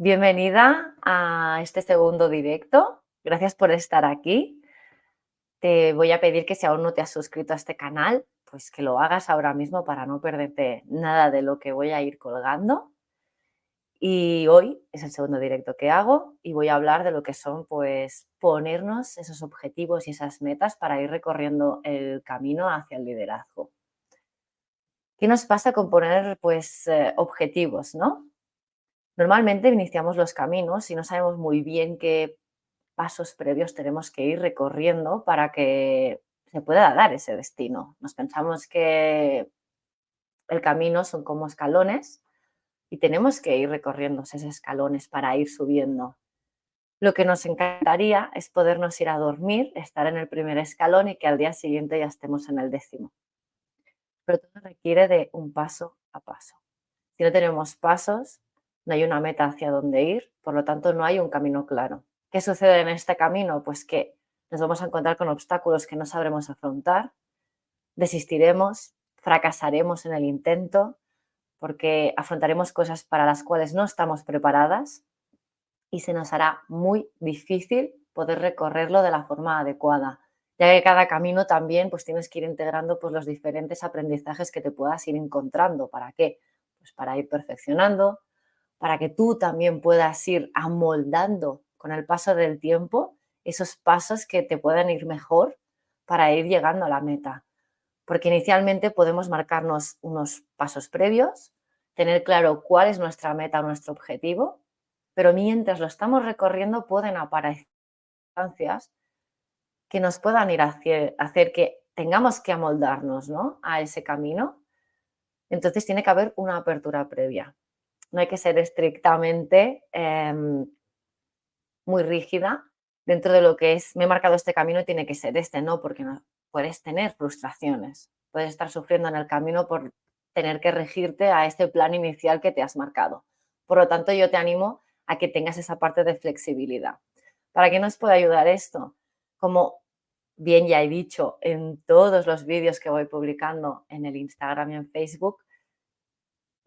Bienvenida a este segundo directo. Gracias por estar aquí. Te voy a pedir que si aún no te has suscrito a este canal, pues que lo hagas ahora mismo para no perderte nada de lo que voy a ir colgando. Y hoy es el segundo directo que hago y voy a hablar de lo que son, pues, ponernos esos objetivos y esas metas para ir recorriendo el camino hacia el liderazgo. ¿Qué nos pasa con poner, pues, objetivos, no? Normalmente iniciamos los caminos y no sabemos muy bien qué pasos previos tenemos que ir recorriendo para que se pueda dar ese destino. Nos pensamos que el camino son como escalones y tenemos que ir recorriendo esos escalones para ir subiendo. Lo que nos encantaría es podernos ir a dormir, estar en el primer escalón y que al día siguiente ya estemos en el 10º. Pero todo requiere de un paso a paso. Si no tenemos pasos, no hay una meta hacia dónde ir, por lo tanto no hay un camino claro. ¿Qué sucede en este camino? Pues que nos vamos a encontrar con obstáculos que no sabremos afrontar, desistiremos, fracasaremos en el intento, porque afrontaremos cosas para las cuales no estamos preparadas y se nos hará muy difícil poder recorrerlo de la forma adecuada, ya que cada camino también pues tienes que ir integrando pues los diferentes aprendizajes que te puedas ir encontrando. ¿Para qué? Pues para ir perfeccionando, para que tú también puedas ir amoldando con el paso del tiempo esos pasos que te puedan ir mejor para ir llegando a la meta. Porque inicialmente podemos marcarnos unos pasos previos, tener claro cuál es nuestra meta o nuestro objetivo, pero mientras lo estamos recorriendo pueden aparecer circunstancias que nos puedan ir a hacer que tengamos que amoldarnos, ¿no?, a ese camino. Entonces tiene que haber una apertura previa. No hay que ser estrictamente muy rígida dentro de lo que es, me he marcado este camino y tiene que ser este, no, porque no, puedes tener frustraciones, puedes estar sufriendo en el camino por tener que regirte a este plan inicial que te has marcado. Por lo tanto, yo te animo a que tengas esa parte de flexibilidad. ¿Para qué nos puede ayudar esto? Como bien ya he dicho en todos los vídeos que voy publicando en el Instagram y en Facebook,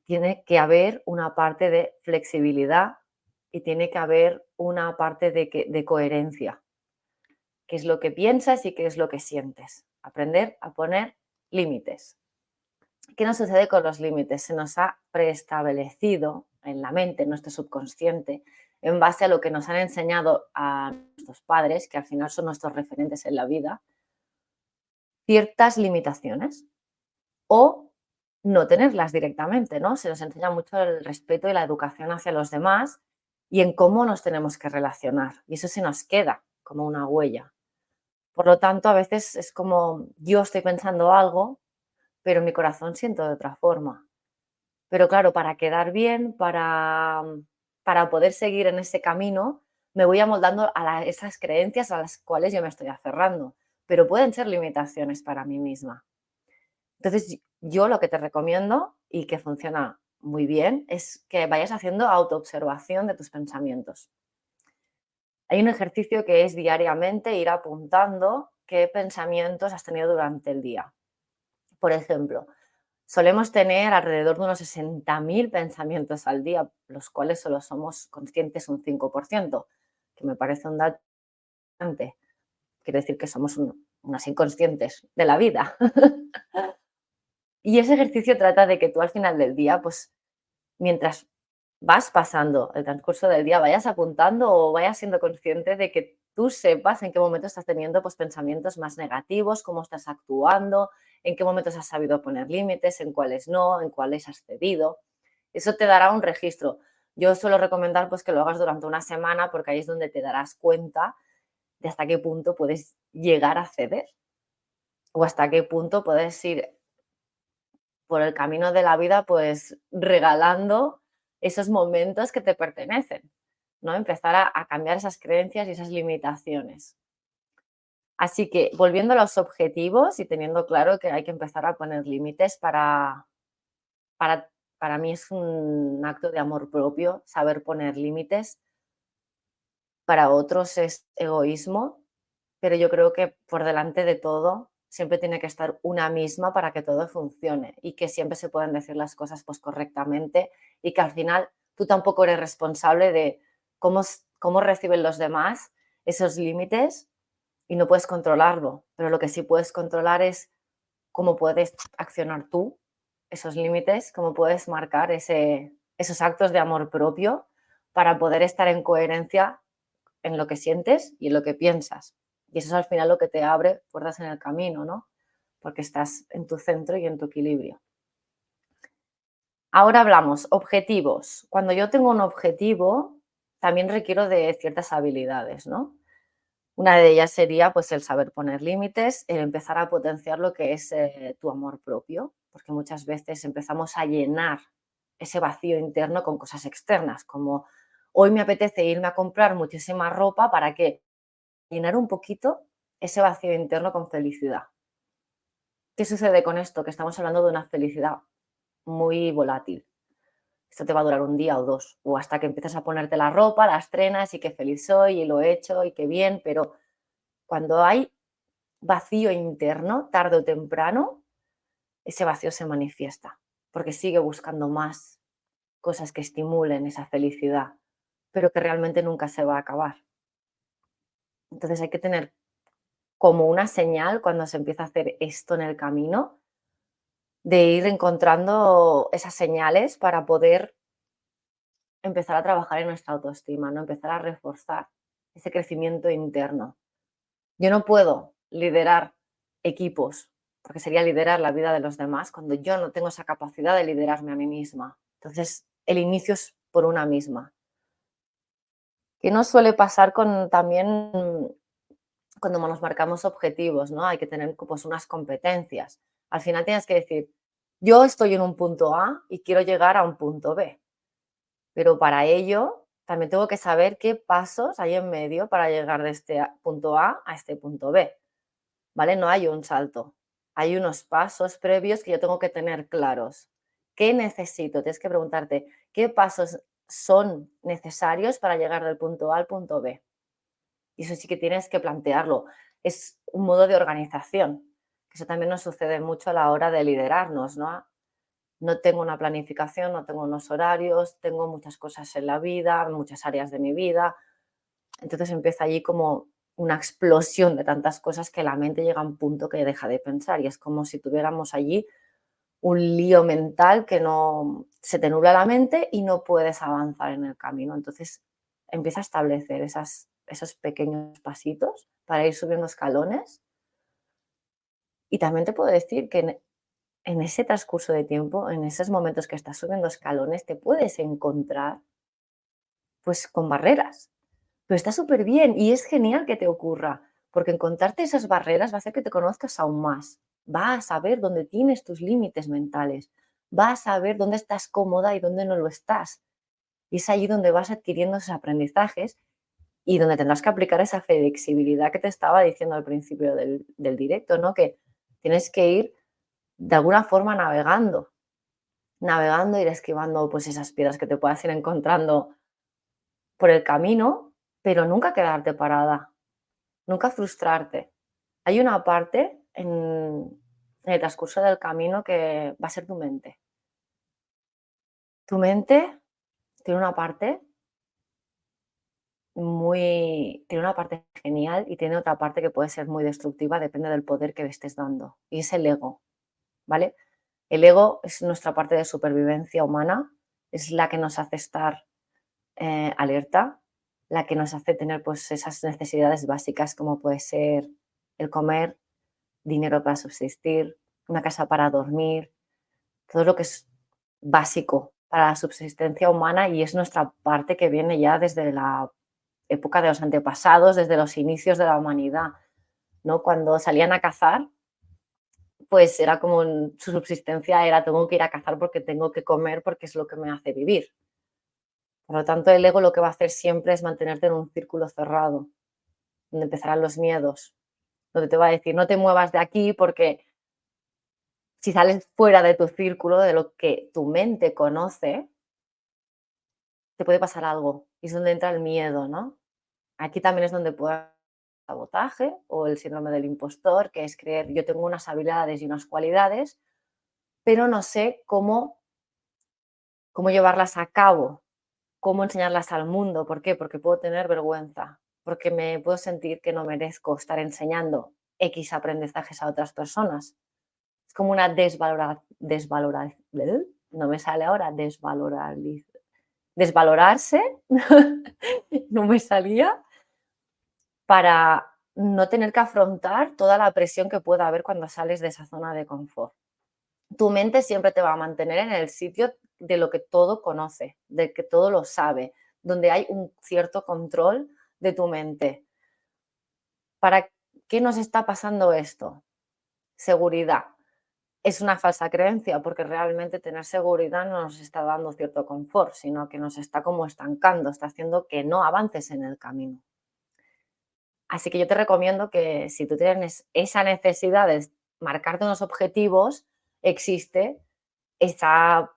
tiene que haber una parte de flexibilidad y tiene que haber una parte de coherencia. ¿Qué es lo que piensas y qué es lo que sientes? Aprender a poner límites. ¿Qué nos sucede con los límites? Se nos ha preestablecido en la mente, en nuestro subconsciente, en base a lo que nos han enseñado a nuestros padres, que al final son nuestros referentes en la vida, ciertas limitaciones o no tenerlas directamente, ¿no? Se nos enseña mucho el respeto y la educación hacia los demás y en cómo nos tenemos que relacionar. Y eso se nos queda como una huella. Por lo tanto, a veces es como yo estoy pensando algo, pero en mi corazón siento de otra forma. Pero claro, para quedar bien, para poder seguir en ese camino, me voy amoldando a esas creencias a las cuales yo me estoy aferrando, pero pueden ser limitaciones para mí misma. Entonces, yo lo que te recomiendo y que funciona muy bien es que vayas haciendo autoobservación de tus pensamientos. Hay un ejercicio que es diariamente ir apuntando qué pensamientos has tenido durante el día. Por ejemplo, solemos tener alrededor de unos 60.000 pensamientos al día, los cuales solo somos conscientes un 5%, que me parece un dato importante. Quiere decir que somos unas inconscientes de la vida. Y ese ejercicio trata de que tú al final del día, pues mientras vas pasando el transcurso del día, vayas apuntando o vayas siendo consciente de que tú sepas en qué momento estás teniendo pues, pensamientos más negativos, cómo estás actuando, en qué momentos has sabido poner límites, en cuáles no, en cuáles has cedido. Eso te dará un registro. Yo suelo recomendar pues, que lo hagas durante una semana porque ahí es donde te darás cuenta de hasta qué punto puedes llegar a ceder o hasta qué punto puedes ir por el camino de la vida, pues regalando esos momentos que te pertenecen, ¿no? Empezar a cambiar esas creencias y esas limitaciones. Así que volviendo a los objetivos y teniendo claro que hay que empezar a poner límites para, para mí es un acto de amor propio saber poner límites. Para otros es egoísmo, pero yo creo que por delante de todo siempre tiene que estar una misma para que todo funcione y que siempre se puedan decir las cosas pues correctamente y que al final tú tampoco eres responsable de cómo reciben los demás esos límites y no puedes controlarlo, pero lo que sí puedes controlar es cómo puedes accionar tú esos límites, cómo puedes marcar esos actos de amor propio para poder estar en coherencia en lo que sientes y en lo que piensas. Y eso es al final lo que te abre puertas en el camino, ¿no? Porque estás en tu centro y en tu equilibrio. Ahora hablamos, objetivos. Cuando yo tengo un objetivo, también requiero de ciertas habilidades, ¿no? Una de ellas sería pues el saber poner límites, el empezar a potenciar lo que es tu amor propio, porque muchas veces empezamos a llenar ese vacío interno con cosas externas, como hoy me apetece irme a comprar muchísima ropa para que llenar un poquito ese vacío interno con felicidad. ¿Qué sucede con esto? Que estamos hablando de una felicidad muy volátil. Esto te va a durar un día o dos, o hasta que empiezas a ponerte la ropa, la estrenas y qué feliz soy y lo he hecho y qué bien, pero cuando hay vacío interno, tarde o temprano, ese vacío se manifiesta, porque sigue buscando más cosas que estimulen esa felicidad, pero que realmente nunca se va a acabar. Entonces hay que tener como una señal cuando se empieza a hacer esto en el camino, de ir encontrando esas señales para poder empezar a trabajar en nuestra autoestima, ¿no? Empezar a reforzar ese crecimiento interno. Yo no puedo liderar equipos, porque sería liderar la vida de los demás, cuando yo no tengo esa capacidad de liderarme a mí misma. Entonces, el inicio es por una misma. Que no suele pasar con también cuando nos marcamos objetivos, ¿no? Hay que tener pues, unas competencias. Al final tienes que decir, yo estoy en un punto A y quiero llegar a un punto B, pero para ello también tengo que saber qué pasos hay en medio para llegar de este punto A a este punto B. ¿Vale? No hay un salto. Hay unos pasos previos que yo tengo que tener claros. ¿Qué necesito? Tienes que preguntarte, ¿qué pasos son necesarios para llegar del punto A al punto B? Y eso sí que tienes que plantearlo. Es un modo de organización. Eso también nos sucede mucho a la hora de liderarnos, ¿no? No tengo una planificación, no tengo unos horarios, tengo muchas cosas en la vida, muchas áreas de mi vida. Entonces empieza allí como una explosión de tantas cosas que la mente llega a un punto que deja de pensar y es como si tuviéramos allí un lío mental que no se te nubla la mente y no puedes avanzar en el camino. Entonces empieza a establecer esos pequeños pasitos para ir subiendo escalones y también te puedo decir que en ese transcurso de tiempo, en esos momentos que estás subiendo escalones, te puedes encontrar pues con barreras. Pero está súper bien y es genial que te ocurra, porque encontrarte esas barreras va a hacer que te conozcas aún más. Vas a saber dónde tienes tus límites mentales, vas a saber dónde estás cómoda y dónde no lo estás. Y es allí donde vas adquiriendo esos aprendizajes y donde tendrás que aplicar esa flexibilidad que te estaba diciendo al principio del directo, ¿no? Que tienes que ir de alguna forma navegando, ir esquivando pues esas piedras que te puedas ir encontrando por el camino, pero nunca quedarte parada. Nunca frustrarte. Hay una parte en el transcurso del camino que va a ser tu mente. Tu mente tiene una parte tiene una parte genial y tiene otra parte que puede ser muy destructiva, depende del poder que le estés dando. Y es el ego, ¿vale? El ego es nuestra parte de supervivencia humana, es la que nos hace estar alerta, la que nos hace tener pues esas necesidades básicas como puede ser el comer, dinero para subsistir, una casa para dormir, todo lo que es básico para la subsistencia humana y es nuestra parte que viene ya desde la época de los antepasados, desde los inicios de la humanidad, ¿no? Cuando salían a cazar, pues era como su subsistencia era tengo que ir a cazar porque tengo que comer porque es lo que me hace vivir. Por lo tanto, el ego lo que va a hacer siempre es mantenerte en un círculo cerrado, donde empezarán los miedos, donde te va a decir no te muevas de aquí porque si sales fuera de tu círculo, de lo que tu mente conoce, te puede pasar algo. Y es donde entra el miedo, ¿no? Aquí también es donde puede haber sabotaje o el síndrome del impostor, que es creer yo tengo unas habilidades y unas cualidades, pero no sé cómo llevarlas a cabo. cómo enseñarlas al mundo. ¿Por qué? Porque puedo tener vergüenza, porque me puedo sentir que no merezco estar enseñando X aprendizajes a otras personas. Es como una no me sale ahora, desvalorarse, no me salía, para no tener que afrontar toda la presión que pueda haber cuando sales de esa zona de confort. Tu mente siempre te va a mantener en el sitio de lo que todo conoce, de que todo lo sabe, donde hay un cierto control de tu mente. ¿Para qué nos está pasando esto? Seguridad. Es una falsa creencia, porque realmente tener seguridad no nos está dando cierto confort, sino que nos está como estancando, está haciendo que no avances en el camino. Así que yo te recomiendo que si tú tienes esa necesidad de marcarte unos objetivos, existe esa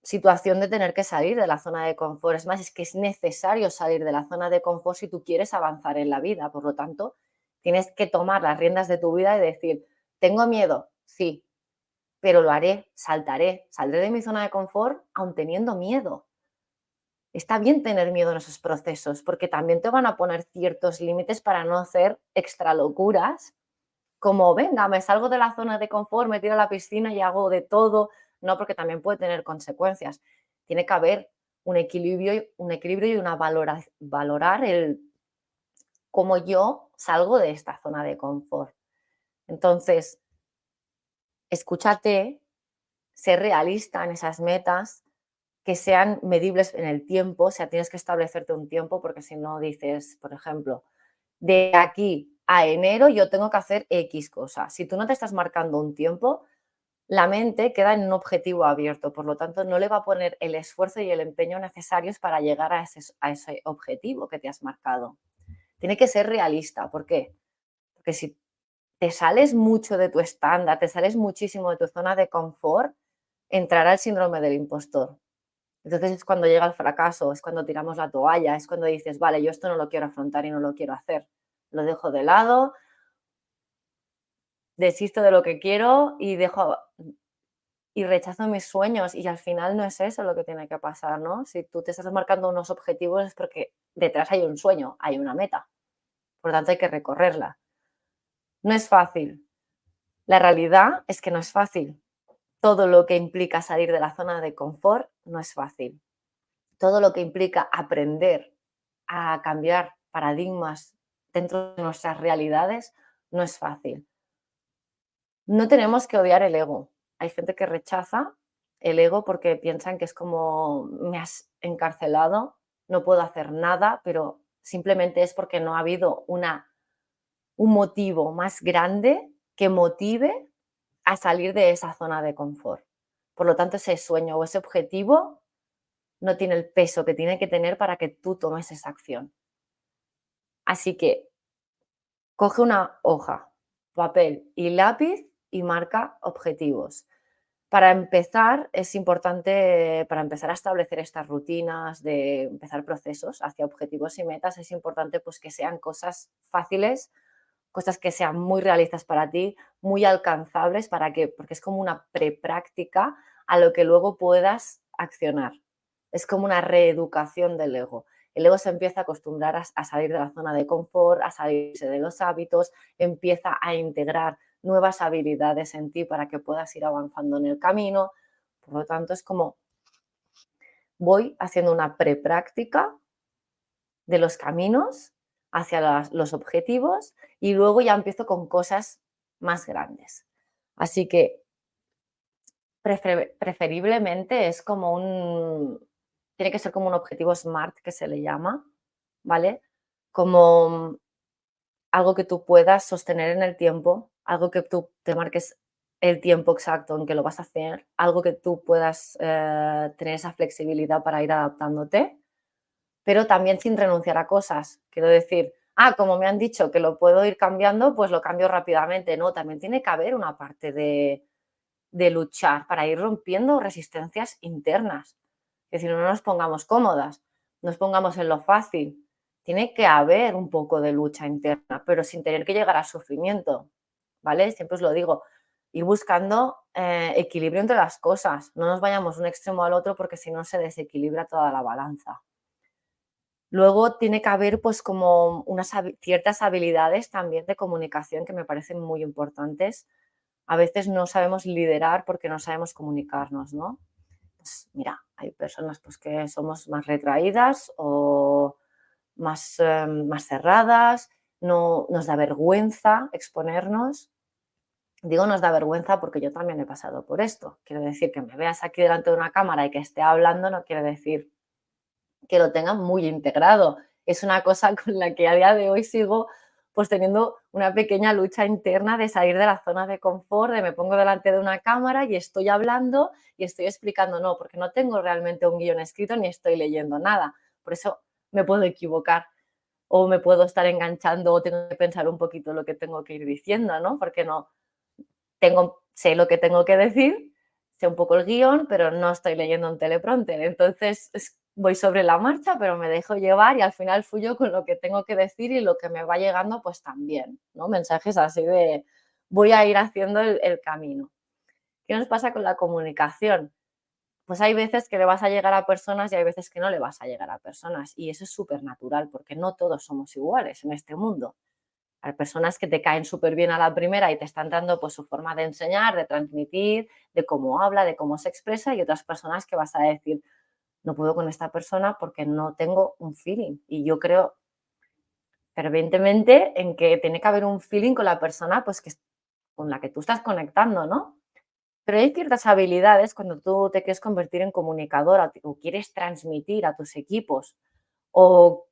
situación de tener que salir de la zona de confort. Es más, es que es necesario salir de la zona de confort si tú quieres avanzar en la vida. Por lo tanto, tienes que tomar las riendas de tu vida y decir, ¿tengo miedo? Sí, pero lo haré, saltaré, saldré de mi zona de confort aun teniendo miedo. Está bien tener miedo en esos procesos, porque también te van a poner ciertos límites para no hacer extra locuras, como venga, me salgo de la zona de confort, me tiro a la piscina y hago de todo. No, porque también puede tener consecuencias. Tiene que haber un equilibrio y una valorar el cómo yo salgo de esta zona de confort. Entonces, escúchate, ser realista en esas metas, que sean medibles en el tiempo, o sea, tienes que establecerte un tiempo, porque si no dices, por ejemplo, de aquí a enero yo tengo que hacer X cosas. Si tú no te estás marcando un tiempo, la mente queda en un objetivo abierto, por lo tanto no le va a poner el esfuerzo y el empeño necesarios para llegar a ese objetivo que te has marcado. Tiene que ser realista, ¿por qué? Porque si te sales mucho de tu estándar, te sales muchísimo de tu zona de confort, entrará el síndrome del impostor. Entonces es cuando llega el fracaso, es cuando tiramos la toalla, es cuando dices, vale, yo esto no lo quiero afrontar y no lo quiero hacer. Lo dejo de lado, desisto de lo que quiero y rechazo mis sueños, y al final no es eso lo que tiene que pasar, ¿no? Si tú te estás marcando unos objetivos es porque detrás hay un sueño, hay una meta, por lo tanto hay que recorrerla. No es fácil, la realidad es que no es fácil. Todo lo que implica salir de la zona de confort no es fácil. Todo lo que implica aprender a cambiar paradigmas dentro de nuestras realidades no es fácil. No tenemos que odiar el ego. Hay gente que rechaza el ego porque piensan que es como me has encarcelado, no puedo hacer nada, pero simplemente es porque no ha habido un motivo más grande que motive a salir de esa zona de confort. Por lo tanto, ese sueño o ese objetivo no tiene el peso que tiene que tener para que tú tomes esa acción. Así que coge una hoja, papel y lápiz y marca objetivos. Para empezar, es importante, para empezar a establecer estas rutinas, de empezar procesos hacia objetivos y metas, es importante pues, que sean cosas fáciles, cosas que sean muy realistas para ti, muy alcanzables, porque es como una prepráctica a lo que luego puedas accionar. Es como una reeducación del ego. El ego se empieza a acostumbrar a salir de la zona de confort, a salirse de los hábitos, empieza a integrar nuevas habilidades en ti para que puedas ir avanzando en el camino. Por lo tanto, es como voy haciendo una prepráctica de los caminos hacia los objetivos y luego ya empiezo con cosas más grandes. Así que preferiblemente es como tiene que ser como un objetivo SMART que se le llama, ¿vale? Como algo que tú puedas sostener en el tiempo, algo que tú te marques el tiempo exacto en que lo vas a hacer, algo que tú puedas tener esa flexibilidad para ir adaptándote, pero también sin renunciar a cosas. Quiero decir, como me han dicho que lo puedo ir cambiando, pues lo cambio rápidamente. No, también tiene que haber una parte de luchar para ir rompiendo resistencias internas. Es decir, no nos pongamos cómodas, no nos pongamos en lo fácil. Tiene que haber un poco de lucha interna, pero sin tener que llegar al sufrimiento, ¿vale? Siempre os lo digo, ir buscando equilibrio entre las cosas. No nos vayamos de un extremo al otro porque si no se desequilibra toda la balanza. Luego tiene que haber, pues, como unas ciertas habilidades también de comunicación que me parecen muy importantes. A veces no sabemos liderar porque no sabemos comunicarnos, ¿no? Pues mira, hay personas, pues, que somos más retraídas o más cerradas, no nos da vergüenza exponernos. Digo nos da vergüenza porque yo también he pasado por esto. Quiero decir, que me veas aquí delante de una cámara y que esté hablando no quiere decir que lo tenga muy integrado. Es una cosa con la que a día de hoy sigo, pues, teniendo una pequeña lucha interna de salir de la zona de confort, de me pongo delante de una cámara y estoy hablando y estoy explicando, no, porque no tengo realmente un guión escrito ni estoy leyendo nada. Por eso me puedo equivocar o me puedo estar enganchando o tengo que pensar un poquito lo que tengo que ir diciendo, ¿no? Porque no sé lo que tengo que decir, sé un poco el guión, pero no estoy leyendo un teleprompter. Entonces voy sobre la marcha, pero me dejo llevar y al final fluyo con lo que tengo que decir y lo que me va llegando, pues también, ¿no? Mensajes así de voy a ir haciendo el camino. ¿Qué nos pasa con la comunicación? Pues hay veces que le vas a llegar a personas y hay veces que no le vas a llegar a personas. Y eso es súper natural porque no todos somos iguales en este mundo. Hay personas que te caen súper bien a la primera y te están dando, pues, su forma de enseñar, de transmitir, de cómo habla, de cómo se expresa, y otras personas que vas a decir: "No puedo con esta persona porque no tengo un feeling". Y yo creo fervientemente en que tiene que haber un feeling con la persona, pues, con la que tú estás conectando, ¿no? Pero hay ciertas habilidades cuando tú te quieres convertir en comunicadora o quieres transmitir a tus equipos, o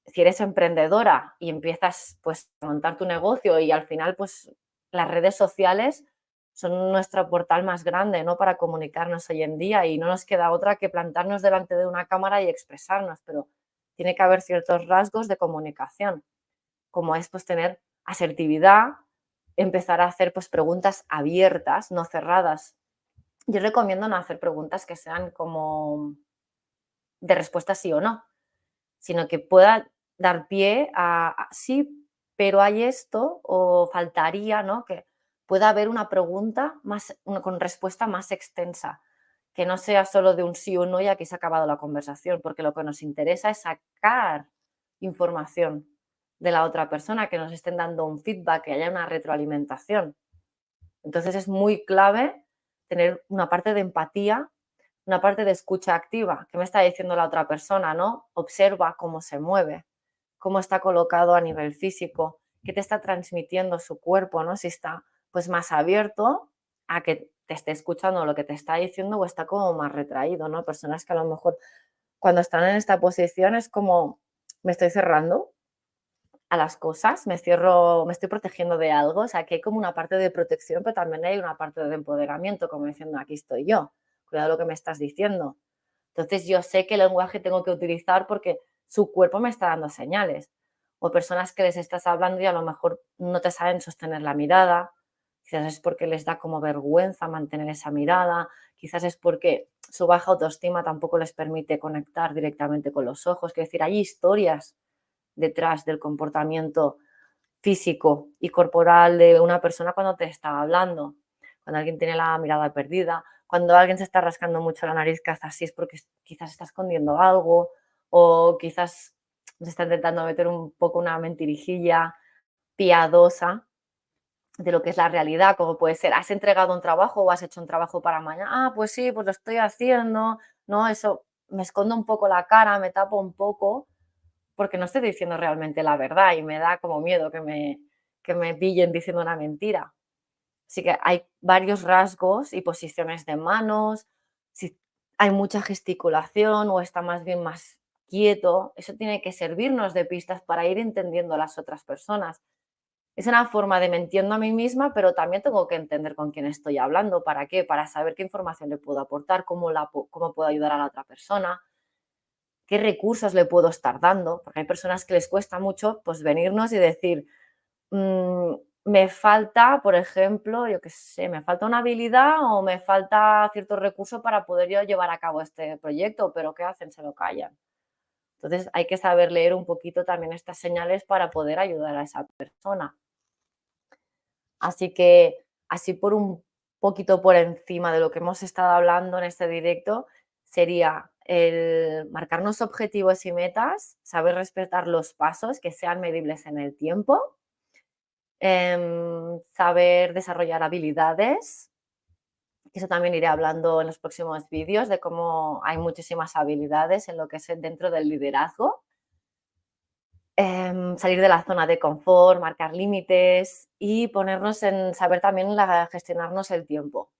si eres emprendedora y empiezas, pues, a montar tu negocio y al final, pues, las redes sociales son nuestro portal más grande, ¿no?, para comunicarnos hoy en día y no nos queda otra que plantarnos delante de una cámara y expresarnos, pero tiene que haber ciertos rasgos de comunicación, como es, pues, tener asertividad, empezar a hacer, pues, preguntas abiertas, no cerradas. Yo recomiendo no hacer preguntas que sean como de respuesta sí o no, sino que pueda dar pie a sí, pero hay esto o faltaría, ¿no? Que pueda haber una pregunta con respuesta más extensa, que no sea solo de un sí o no y aquí se ha acabado la conversación, porque lo que nos interesa es sacar información de la otra persona, que nos estén dando un feedback, que haya una retroalimentación. Entonces es muy clave tener una parte de empatía, una parte de escucha activa. ¿Qué me está diciendo la otra persona, no? Observa cómo se mueve, cómo está colocado a nivel físico, qué te está transmitiendo su cuerpo, ¿no? Si está, pues, más abierto a que te esté escuchando lo que te está diciendo o está como más retraído, ¿no? Personas que a lo mejor cuando están en esta posición es como me estoy cerrando a las cosas, me cierro, me estoy protegiendo de algo, o sea, que hay como una parte de protección, pero también hay una parte de empoderamiento, como diciendo, aquí estoy yo, cuidado lo que me estás diciendo. Entonces yo sé qué lenguaje tengo que utilizar porque su cuerpo me está dando señales. O personas que les estás hablando y a lo mejor no te saben sostener la mirada, quizás es porque les da como vergüenza mantener esa mirada, quizás es porque su baja autoestima tampoco les permite conectar directamente con los ojos, es decir, hay historias detrás del comportamiento físico y corporal de una persona cuando te está hablando. Cuando alguien tiene la mirada perdida, cuando alguien se está rascando mucho la nariz, que hace así es porque quizás está escondiendo algo o quizás se está intentando meter un poco una mentirijilla piadosa de lo que es la realidad, como puede ser, ¿has entregado un trabajo o has hecho un trabajo para mañana? Ah, pues sí, pues lo estoy haciendo, ¿no? Eso, me escondo un poco la cara, me tapo un poco porque no estoy diciendo realmente la verdad y me da como miedo que me pillen diciendo una mentira. Así que hay varios rasgos y posiciones de manos, si hay mucha gesticulación o está más bien más quieto, eso tiene que servirnos de pistas para ir entendiendo a las otras personas. Es una forma de me entiendo a mí misma, pero también tengo que entender con quién estoy hablando. ¿Para qué? Para saber qué información le puedo aportar, cómo puedo ayudar a la otra persona, qué recursos le puedo estar dando, porque hay personas que les cuesta mucho, pues, venirnos y decir, me falta, por ejemplo, yo qué sé, me falta una habilidad o me falta cierto recurso para poder yo llevar a cabo este proyecto, pero ¿qué hacen? Se lo callan. Entonces, hay que saber leer un poquito también estas señales para poder ayudar a esa persona. Así que, así por un poquito por encima de lo que hemos estado hablando en este directo, sería el marcarnos objetivos y metas, saber respetar los pasos que sean medibles en el tiempo, saber desarrollar habilidades. Eso también iré hablando en los próximos vídeos de cómo hay muchísimas habilidades en lo que es dentro del liderazgo. Salir de la zona de confort, marcar límites y ponernos en saber también gestionarnos el tiempo.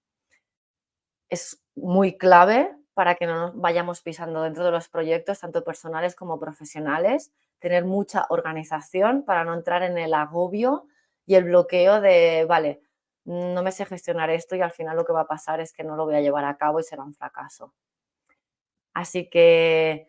Es muy clave para que no nos vayamos pisando dentro de los proyectos, tanto personales como profesionales, tener mucha organización para no entrar en el agobio y el bloqueo de, vale, no me sé gestionar esto y al final lo que va a pasar es que no lo voy a llevar a cabo y será un fracaso. Así que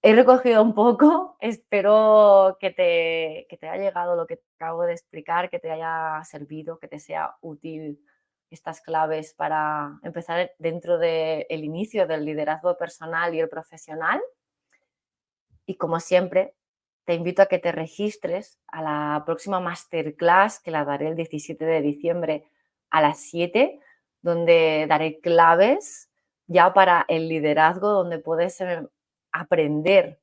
he recogido un poco, espero que te haya llegado lo que te acabo de explicar, que te haya servido, que te sea útil estas claves para empezar dentro del inicio del liderazgo personal y el profesional. Y como siempre, te invito a que te registres a la próxima masterclass que la daré el 17 de diciembre a las 7, donde daré claves ya para el liderazgo, donde puedes aprender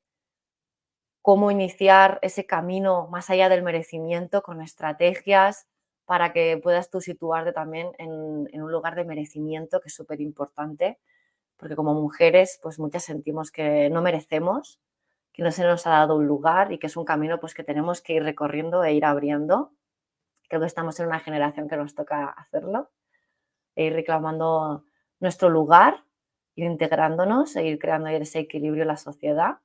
cómo iniciar ese camino más allá del merecimiento con estrategias para que puedas tú situarte también en un lugar de merecimiento, que es súper importante, porque como mujeres, pues muchas sentimos que no merecemos, que no se nos ha dado un lugar y que es un camino pues que tenemos que ir recorriendo e ir abriendo. Creo que estamos en una generación que nos toca hacerlo e ir reclamando nuestro lugar, ir integrándonos e ir creando ese equilibrio en la sociedad.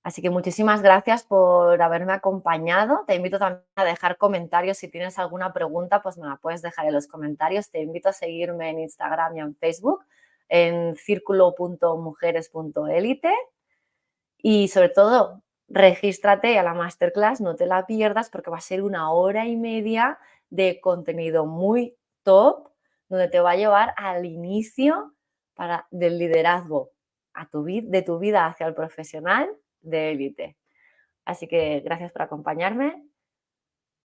Así que muchísimas gracias por haberme acompañado. Te invito también a dejar comentarios. Si tienes alguna pregunta, pues me la puedes dejar en los comentarios. Te invito a seguirme en Instagram y en Facebook en círculo.mujeres.elite y sobre todo, regístrate a la masterclass, no te la pierdas porque va a ser 1 hora y media de contenido muy top, donde te va a llevar al inicio del liderazgo de tu vida hacia el profesional de élite. Así que gracias por acompañarme